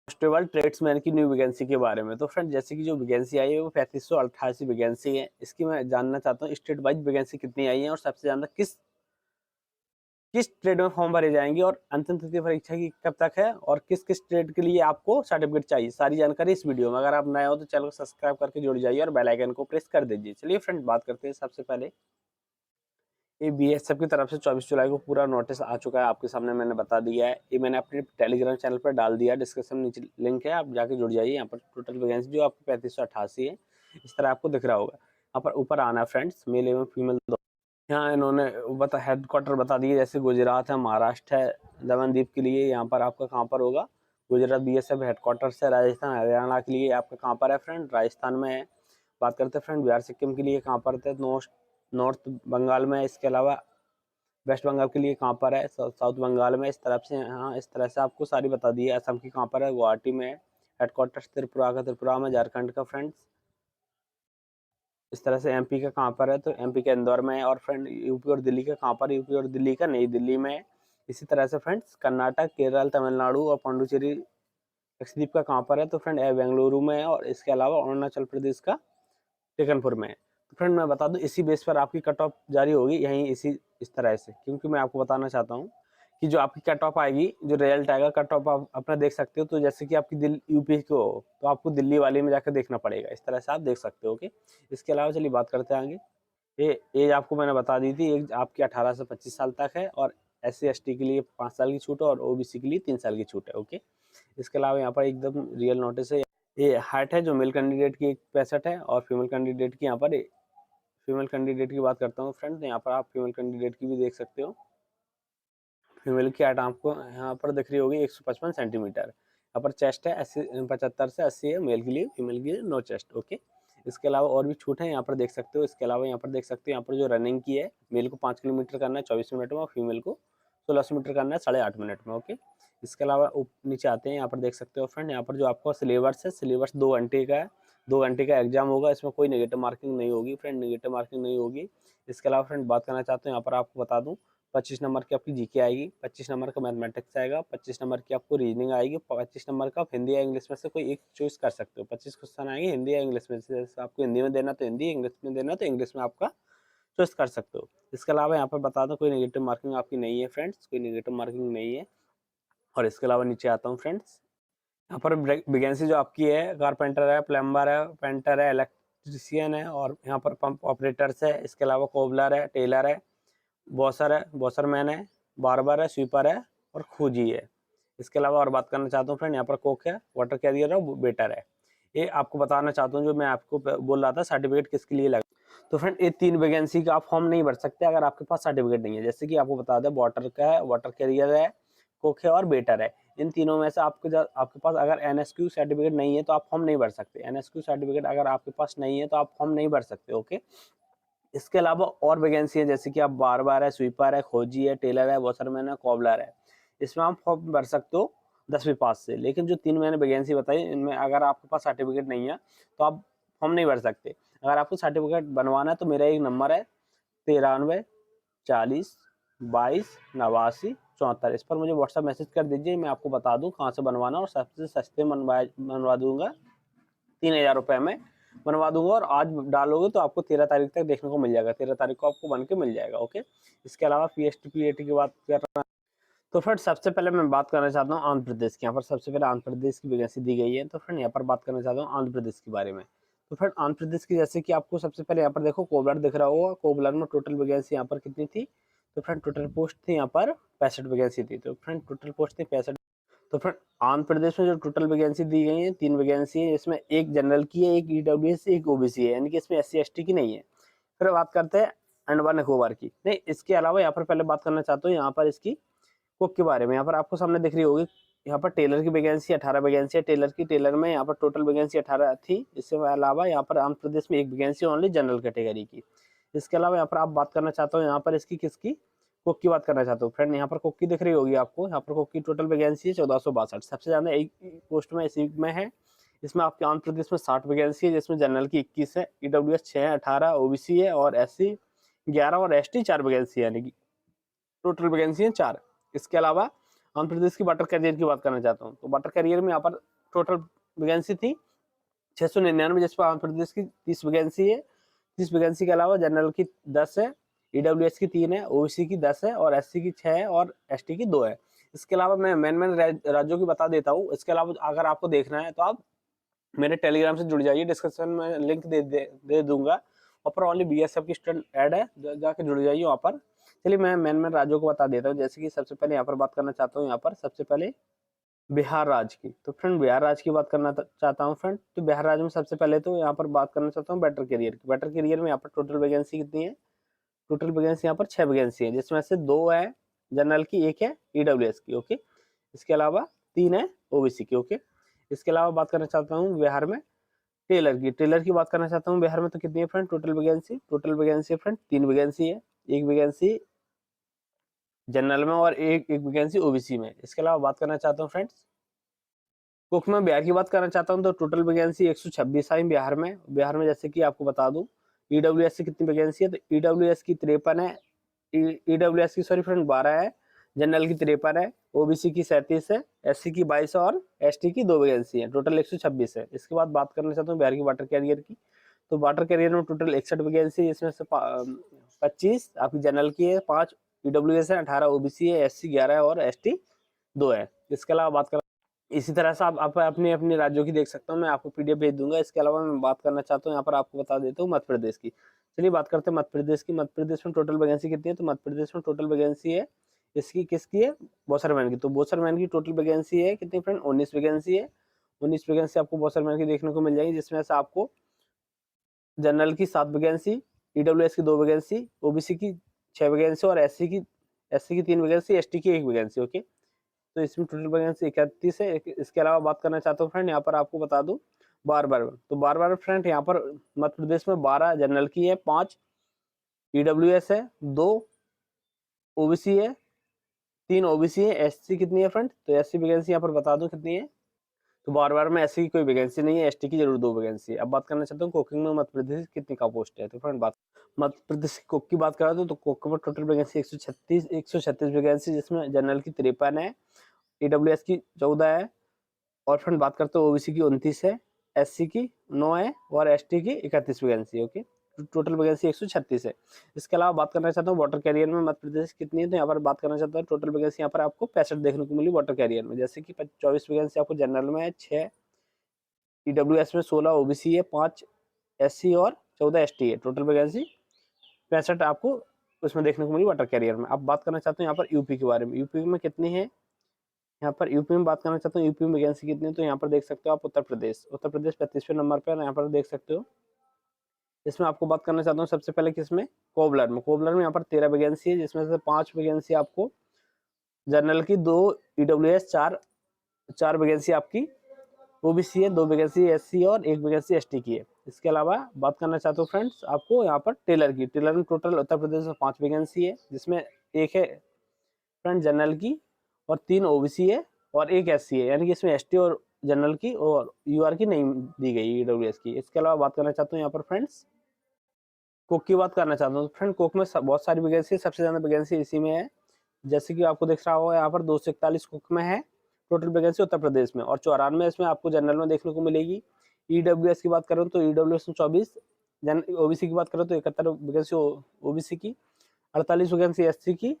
Constable tradesman की new vacancy के बारे में। तो फ्रेंड जैसे कि जो वैकेंसी आई है वो 3588 वैकेंसी है। इसकी मैं जानना चाहता हूँ स्टेट वाइज वैकेंसी कितनी आई है और सबसे ज़्यादा किस किस ट्रेड में फॉर्म भरे जाएंगे और अंतिम तिथि परीक्षा की कब तक है और किस किस ट्रेड के लिए आपको सर्टिफिकेट चाहिए, सारी जानकारी इस वीडियो में। अगर आप नए हो तो चैनल को सब्सक्राइब करके जुड़ जाइए और बेल आइकन को प्रेस कर दीजिए। चलिए फ्रेंड बात करते हैं। सबसे पहले ये बीएसएफ की तरफ से 24 जुलाई को पूरा नोटिस आ चुका है, आपके सामने मैंने बता दिया है। ये मैंने अपने टेलीग्राम चैनल पर डाल दिया है, डिस्क्रिप्शन में नीचे लिंक है, आप जाके जुड़ जाइए। यहाँ पर टोटल वैकेंसी जो आपको 3588 है, इस तरह आपको दिख रहा होगा। यहाँ पर ऊपर आना है फ्रेंड्स, मेल एवं फीमेल दो। यहाँ इन्होंने हेडक्वार्टर बता दिए, जैसे गुजरात है, महाराष्ट्र है, दमनदीप के लिए यहाँ पर आपका कहाँ पर होगा, गुजरात बीएसएफ हेडक्वार्टर है। राजस्थान हरियाणा के लिए आपका कहाँ पर है फ्रेंड, राजस्थान में है। बात करते हैं फ्रेंड बिहार सिक्किम के लिए कहाँ पर है, नॉर्थ बंगाल में है। इसके अलावा वेस्ट बंगाल के लिए कहाँ पर है, साउथ बंगाल में। इस तरफ से हाँ, इस तरह से आपको सारी बता दी है। असम की कहाँ पर है, गुवाहाटी में है। हेडक्वार्टर त्रिपुरा का त्रिपुरा में, झारखंड का फ्रेंड्स। इस तरह से एमपी का कहाँ पर है, तो एमपी के इंदौर में है। और फ्रेंड यूपी और दिल्ली का कहाँ पर, यूपी और दिल्ली का नई दिल्ली में है। इसी तरह से फ्रेंड्स कर्नाटक, केरल, तमिलनाडु और पांडुचेरी लक्षद्वीप का कहाँ पर है, तो फ्रेंड बेंगलुरु में है। और इसके अलावा अरुणाचल प्रदेश का टिकनपुर में है। तो फ्रेंड मैं बता दूं इसी बेस पर आपकी कट ऑफ जारी होगी, यहीं इस तरह से, क्योंकि मैं आपको बताना चाहता हूँ कि जो आपकी कट ऑफ आएगी, जो रिजल्ट आएगा, कट ऑफ आप अपना देख सकते हो। तो जैसे कि आपकी यूपी को हो तो आपको दिल्ली वाले में जाकर देखना पड़ेगा, इस तरह से आप देख सकते हो। ओके, इसके अलावा चलिए बात करते हैं आगे। ये एज आपको मैंने बता दी थी, एज आपकी 18 से 25 साल तक है। और SC ST के लिए 5 साल की छूट है और OBC के लिए 3 साल की छूट है। ओके, इसके अलावा यहाँ पर एकदम रियल नोटिस है। ये हाइट है जो मेल कैंडिडेट की 65 है और फीमेल कैंडिडेट की यहाँ पर, फीमेल कैंडिडेट की बात करता हूँ फ्रेंड, यहाँ पर आप फीमेल कैंडिडेट की भी देख सकते हो। फीमेल की हाइट आपको यहाँ पर दिख रही होगी 155 सेंटीमीटर। यहाँ पर चेस्ट है 75 से 80 है मेल के लिए, फीमेल के लिए नो चेस्ट। ओके, इसके अलावा और भी छूट है, यहाँ पर देख सकते हो। इसके अलावा यहाँ पर देख सकते हो, यहाँ पर जो रनिंग की है, मेल को 5 किलोमीटर करना है 24 मिनट में और फीमेल को 1600 मीटर करना है 8.5 मिनट में। ओके, इसके अलावा नीचे आते हैं, यहाँ पर देख सकते हो फ्रेंड, यहाँ पर जो आपका सिलेबस है, सिलेबस 2 घंटे का है। 2 घंटे का एग्जाम होगा, इसमें कोई नेगेटिव मार्किंग नहीं होगी फ्रेंड, नेगेटिव मार्किंग नहीं होगी। इसके अलावा फ्रेंड बात करना चाहते हैं, यहाँ पर आपको बता दूँ 25 नंबर की आपकी जीके आएगी, 25 नंबर का मैथमेटिक्स आएगा, 25 नंबर की आपको रीजनिंग आएगी, 25 नंबर का आप हिंदी या इंग्लिश में से कोई एक चॉइस कर सकते हो। 25 क्वेश्चन आएंगे हिंदी या इंग्लिश में से, जैसे आपको हिंदी में देना तो हिंदी, इंग्लिश में देना तो इंग्लिश में आपका चॉइस कर सकते हो। इसके अलावा यहाँ पर बता दो कोई नेगेटिव मार्किंग आपकी नहीं है फ्रेंड्स, कोई नेगेटिव मार्किंग नहीं है। और इसके अलावा नीचे आता हूँ फ्रेंड्स, यहाँ पर वैकेंसी जो आपकी है, कारपेंटर है, प्लम्बर है, पेंटर है, इलेक्ट्रीशियन है, और यहाँ पर पंप ऑपरेटर्स है। इसके अलावा कोबलर है, टेलर है, बॉसर है, बॉसरमैन है, बार्बर है, स्वीपर है और खोजी है। इसके अलावा और बात करना चाहता हूँ फ्रेंड, यहाँ पर कोक है, वाटर कैरियर है, वेटर है। ये आपको बताना चाहता हूँ, जो मैं आपको बोल रहा था सर्टिफिकेट किसके लिए लगा। तो फ्रेंड ये 3 वैकेंसी का आप फॉर्म नहीं भर सकते अगर आपके पास सर्टिफिकेट नहीं है। जैसे कि आपको बता दें, वाटर का है, वाटर कैरियर है, कुक है और वेटर है। इन तीनों में से आपके पास अगर NSQ सर्टिफिकेट नहीं है तो आप फॉर्म नहीं भर सकते। NSQ सर्टिफिकेट अगर आपके पास नहीं है तो आप फॉर्म नहीं भर सकते। ओके, इसके अलावा और वैकेंसी है, जैसे कि आप बार है, स्वीपर है, खोजी है, टेलर है, वॉशरमैन है, कॉबलर है। इसमें आप फॉर्म भर सकते हो 10वीं पास से। लेकिन जो 3 मैंने वैकेंसी बताई, इनमें अगर आपके पास सर्टिफिकेट नहीं है तो आप फॉर्म नहीं भर सकते। अगर आपको सर्टिफिकेट बनवाना है तो मेरा एक नंबर है 93 40 22 89 74। इस पर मुझे व्हाट्सएप मैसेज कर दीजिए, मैं आपको बता दूं कहाँ से बनवाना और सबसे सस्ते बनवा दूंगा। 3000 रुपये में बनवा दूंगा और आज डालोगे तो आपको 13 तारीख तक देखने को मिल जाएगा, 13 तारीख को आपको बन के मिल जाएगा। ओके, इसके अलावा PST PAT की बात कर रहा हूँ, तो फ्रेंड सबसे पहले मैं बात करना चाहता हूँ आंध्र प्रदेश की। यहाँ पर सबसे पहले आंध्र प्रदेश की वैकेंसी दी गई है। तो फ्रेंड यहाँ पर बात करना चाहता हूँ आंध्र प्रदेश के बारे में। तो फ्रेंड आंध्र प्रदेश की, जैसे कि आपको सबसे पहले यहाँ पर देखो कोबलर दिख रहा होगा, कोबलर में टोटल वैकेंसी यहाँ पर कितनी थी, तो फ्रेंड टोटल पोस्ट थी यहाँ पर 65 वैकेंसी थी। तो फ्रेंड टोटल पोस्ट थी 65। तो फ्रेंड आंध्र प्रदेश में जो टोटल वैकेंसी दी गई है, 3 वैकेंसी है, इसमें एक जनरल की है, एक EWS, एक OBC है, यानी कि इसमें SC ST की नहीं है। फिर बात करते हैं अंडमान निकोबार की। नहीं, इसके अलावा यहाँ पर पहले बात करना चाहता हूँ यहाँ पर इसकी कुक के बारे में। यहाँ पर आपको सामने दिख रही होगी, यहाँ पर टेलर की वैकेंसी 18 वैकेंसी है टेलर की। टेलर में यहाँ पर टोटल वैकेंसी 18 थी। इसके अलावा यहाँ पर आंध्र प्रदेश में एक वैकेंसी ओनली जनरल कैटेगरी की। इसके अलावा यहाँ पर आप बात करना चाहता हूँ यहाँ पर इसकी किसकी, कुक की बात करना चाहता हूँ फ्रेंड। यहाँ पर कुक की दिख रही होगी आपको, यहाँ पर कुक की टोटल वैकेंसी है 1462। सबसे ज्यादा एक पोस्ट में इसी में है। इसमें आपके आंध्र प्रदेश में 60 वैकेंसी है, जिसमें जनरल की 21 है, EWS 6 है, 18 OBC है और SC 11 और ST 4 वैकेंसी है, यानी कि टोटल वैकेंसी है 4। इसके अलावा आंध्र प्रदेश की वाटर कैरियर की बात करना चाहता हूँ। तो वाटर कैरियर में यहाँ पर टोटल वैकेंसी थी 699, जिसमें आंध्र प्रदेश की 30 वैकेंसी है। 30 वैकेंसी के अलावा जनरल की 10 है, ईडब्ल्यूएस की 3 है, ओबीसी की 10 है और एससी की 6 है और एसटी की 2 है। इसके अलावा मैं मेन राज्यों की बता देता हूँ। इसके अलावा अगर आपको देखना है तो आप मेरे टेलीग्राम से जुड़ जाइए, डिस्क्रिप्शन में लिंक दे दूंगा। वहाँ पर ओनली बीएसएफ की स्टूडेंट ऐड है, जाके जुड़ जाइए वहाँ पर। चलिए मैं मेन राज्यों को बता देता हूँ। जैसे कि सबसे पहले यहाँ पर बात करना चाहता हूँ, यहाँ पर सबसे पहले बिहार राज्य की। तो फ्रेंड बिहार राज्य की बात करना चाहता हूँ फ्रेंड। तो बिहार राज्य में सबसे पहले तो यहाँ पर बात करना चाहता हूँ बेटर करियर की। बेटर करियर में यहाँ पर टोटल वैकेंसी कितनी है? टोटल वैकेंसी यहाँ पर 6 वैकेंसी है, जिसमें से 2 है जनरल की, 1 है ईडब्ल्यूएस की। ओके, इसके अलावा 3 है ओबीसी की। ओके, इसके अलावा बात करना चाहता हूँ बिहार में टेलर की बात करना चाहता हूँ बिहार में। तो कितनी है friend total vacancy friend? 3 vacancy है, 1 वैकेंसी जनरल में और एक वैकेंसी ओबीसी में। इसके अलावा बात करना चाहता हूँ फ्रेंड्स कुक में बिहार की बात करना चाहता हूँ। तो टोटल वैकेंसी 126 आई बिहार में। जैसे कि आपको बता दूं ईडब्ल्यूएस की कितनी वैकेंसी है? तो ईडब्ल्यूएस की 53 है, ईडब्ल्यूएस की सॉरी फ्रेंड 12 है, जनरल की 53 है, ओबीसी की 37 है, एससी की 22 और एसटी की 2 वैकेंसी है, टोटल 126 है। इसके बाद बात करना चाहता हूँ बिहार की वाटर कैरियर की। तो वाटर कैरियर में टोटल 61 वैकेंसी, इसमें से 25 आपकी जनरल की है, 5 ईडब्ल्यूएस है, 18 ओबीसी है, एससी 11 है और एसटी 2 है। इसके अलावा बात कर इसी तरह से आप अपने अपने राज्यों की देख सकते हो, मैं आपको पीडीएफ भेज दूंगा। इसके अलावा मैं बात करना चाहता हूँ यहाँ पर आपको बता देता हूँ मध्य प्रदेश की। चलिए बात करते हैं मध्य प्रदेश की। मध्य प्रदेश में टोटल वैकेंसी कितनी है? तो मध्य प्रदेश में टोटल वैकेंसी है इसकी किसकी है? बोसरमैन की। तो बोसरमैन की टोटल वैकेंसी है कितनी फ्रेंड? 19 वैकेंसी है। 19 वैकेंसी आपको बोसरमैन की देखने को मिल जाएगी, जिसमें से आपको जनरल की 7 वैकेंसी, ईडब्ल्यूएस की 2 वैकेंसी, ओबीसी की 6 वैकेंसी और एससी की 3 वैकेंसी, एसटी की 1 वैकेंसी। ओके, तो इसमें टोटल वैकेंसी 31 है। इसके अलावा बात करना चाहता हूँ फ्रेंड यहाँ पर आपको बता दूं बार तो बार फ्रेंड यहाँ पर मध्य प्रदेश में 12 जनरल की है, 5 ईडब्ल्यूएस है, 2 ओबीसी है, 3 ओबीसी है, एससी कितनी है फ्रेंड? तो एससी वैकेंसी यहाँ पर बता दूं कितनी है। तो बार में एससी की कोई वैकेंसी नहीं है, एसटी की जरूर 2 वैकेंसी है। अब बात करना चाहता हूँ कुकिंग में मध्य प्रदेश कितनी का पोस्ट है। तो फ्रेंड बात मध्य प्रदेश की कुक की बात करा तो कुक में टोटल वैकेंसी 136 वैकेंसी, जिसमें जनरल की 53 है, ईडब्ल्यूएस की 14 है और फ्रेंड बात करते हैं ओबीसी की 29 है, एससी की 9 है और एसटी की 31 वैकेंसी। ओके, टोटल वैकेंसी 136 है। इसके अलावा बात करना चाहता हूँ वाटर कैरियर में मध्य प्रदेश कितनी है। तो यहाँ पर बात करना चाहता हूँ टोटल वैकेंसी यहाँ पर आपको 65 देखने को मिली वाटर कैरियर में। जैसे कि 24 वैकेंसी आपको जनरल में है, 6 ईडब्ल्यूएस में, 16 ओबीसी है, 5 एससी और 14 एसटी है। टोटल वैकेंसी 65 आपको उसमें देखने को मिली वाटर कैरियर में। अब बात करना चाहता हूँ यहाँ पर यूपी के बारे में। यूपी में कितनी है? यहाँ पर यूपी में बात करना चाहता हूँ यूपी में वैकेंसी कितनी है। तो यहाँ पर देख सकते हो आप उत्तर प्रदेश 35वें नंबर पर यहाँ पर देख सकते हो। इसमें आपको बात करना चाहता हूँ सबसे पहले किसमें? कोबलर में यहाँ पर 13 वैकेंसी है, जिसमें से 5 वैकेंसी आपको जनरल की, 2 ईडब्ल्यूएस, 4 वैकेंसी आपकी ओबीसी है, 2 वैकेंसी एससी और 1 वैकेंसी एसटी की है। इसके अलावा बात करना चाहता हूँ फ्रेंड्स आपको यहाँ पर टेलर में टोटल उत्तर प्रदेश में 5 वैकेंसी है, जिसमें 1 है फ्रेंड जनरल की और 3 ओबीसी है और 1 एससी है, यानी कि इसमें एसटी और जनरल की और यूआर की नहीं दी गई, ईडब्ल्यूएस की। इसके अलावा बात करना चाहता हूँ यहाँ पर फ्रेंड्स कुक की बात करना चाहता हूँ। फ्रेंड कुक में बहुत सारी वैकेंसी, सबसे ज्यादा वैकेंसी इसी में है। जैसे कि आपको दिख रहा होगा यहाँ पर 241 कुक में है टोटल वैकेंसी उत्तर प्रदेश में, और 94 इसमें आपको जनरल में देखने को मिलेगी। ईडब्ल्यूएस की बात करूँ तो ईडब्ल्यूएस में 24, ओबीसी की बात करूँ तो 71 वैकेंसी ओबीसी की, 48 वैकेंसी एससी की,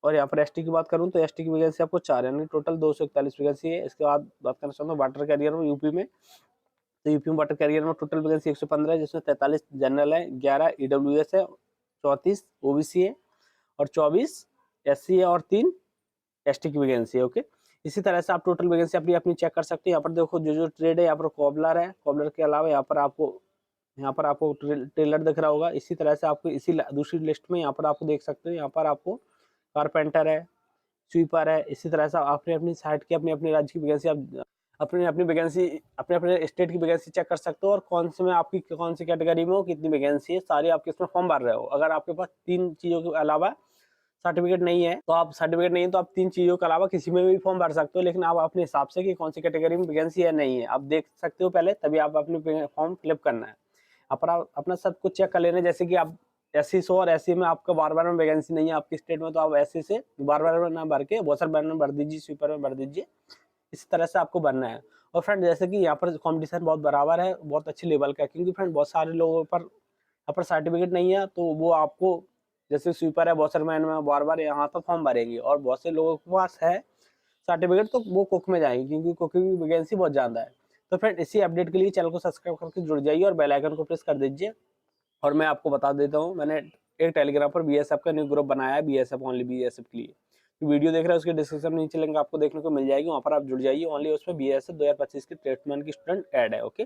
और यहाँ पर एसटी की बात करूँ तो एसटी की वैकेंसी आपको 4 यानी टोटल 241 वैकेंसी है। इसके बाद बात करना चाहता हूँ वाटर कैरियर में यूपी में। तो यूपी में वाटर कैरियर में टोटल वैकेंसी 115 है, जिसमें 43 जनरल है, 11 ईडब्ल्यूएस है, 34 ओबीसी है और 24 एससी है और 3 एसटी की वैकेंसी है। ओके, इसी तरह से आप टोटल वैकेंसी अपनी अपनी चेक कर सकते हैं। यहाँ पर देखो जो ट्रेड है, यहाँ पर कोबलर है, कोबलर के अलावा यहाँ पर आपको टेलर दिख रहा होगा। इसी तरह से आपको इसी दूसरी लिस्ट में यहाँ पर आपको देख सकते हो, यहाँ पर आपको कारपेंटर है, स्वीपर है। इसी तरह से अपने अपनी साइड की अपने अपने राज्य की वैकेंसी आप अपने अपनी वैकेंसी अपने अपने स्टेट की वैकेंसी चेक कर सकते हो, और कौन से में आपकी कौन सी कैटेगरी में हो, कितनी वैकेंसी है, सारी आपके इसमें फॉर्म भर रहे हो। अगर आपके पास 3 चीजों के अलावा सर्टिफिकेट नहीं है तो आप 3 चीजों के अलावा किसी में भी फॉर्म भर सकते हो, लेकिन आप अपने हिसाब से कि कौन सी कैटेगरी में वैकेंसी है नहीं है आप देख सकते हो पहले, तभी आप अपने फॉर्म फिलअप करना है। आप अपना सब कुछ चेक कर लेना। जैसे कि आप SC 100 और SC में आपका बार-बार में वैकेंसी नहीं है आपके स्टेट में, तो आप SC से बार-बार में ना भर के वॉशर मैन में भर दीजिए, स्वीपर में भर दीजिए। इस तरह से आपको भरना है। और फ्रेंड जैसे कि यहाँ पर कॉम्पिटिशन बहुत बराबर है, बहुत अच्छे लेवल का है, क्योंकि फ्रेंड बहुत सारे लोगों पर यहाँ पर सर्टिफिकेट नहीं है, तो वो आपको जैसे स्वीपर है, वॉशरमैन में बार-बार यहाँ पर फॉर्म भरेंगे, और बहुत से लोगों के पास है सर्टिफिकेट, तो वो कुक में जाएंगे, क्योंकि कुक की वैकेंसी बहुत ज़्यादा है। तो फ्रेंड इसी अपडेट के लिए चैनल को सब्सक्राइब करके जुड़ जाइए और बेल आइकन को प्रेस कर दीजिए। और मैं आपको बता देता हूँ, मैंने एक टेलीग्राम पर BSF का न्यू ग्रुप बनाया है, BSF ओनली BSF के लिए। वीडियो देख रहे हैं उसके डिस्क्रिप्शन में नीचे लिंक आपको देखने को मिल जाएगी, वहाँ पर आप जुड़ जाइए। ओनली उसमें BSF 2025 के ट्रेडमैन की स्टूडेंट ऐड है। ओके।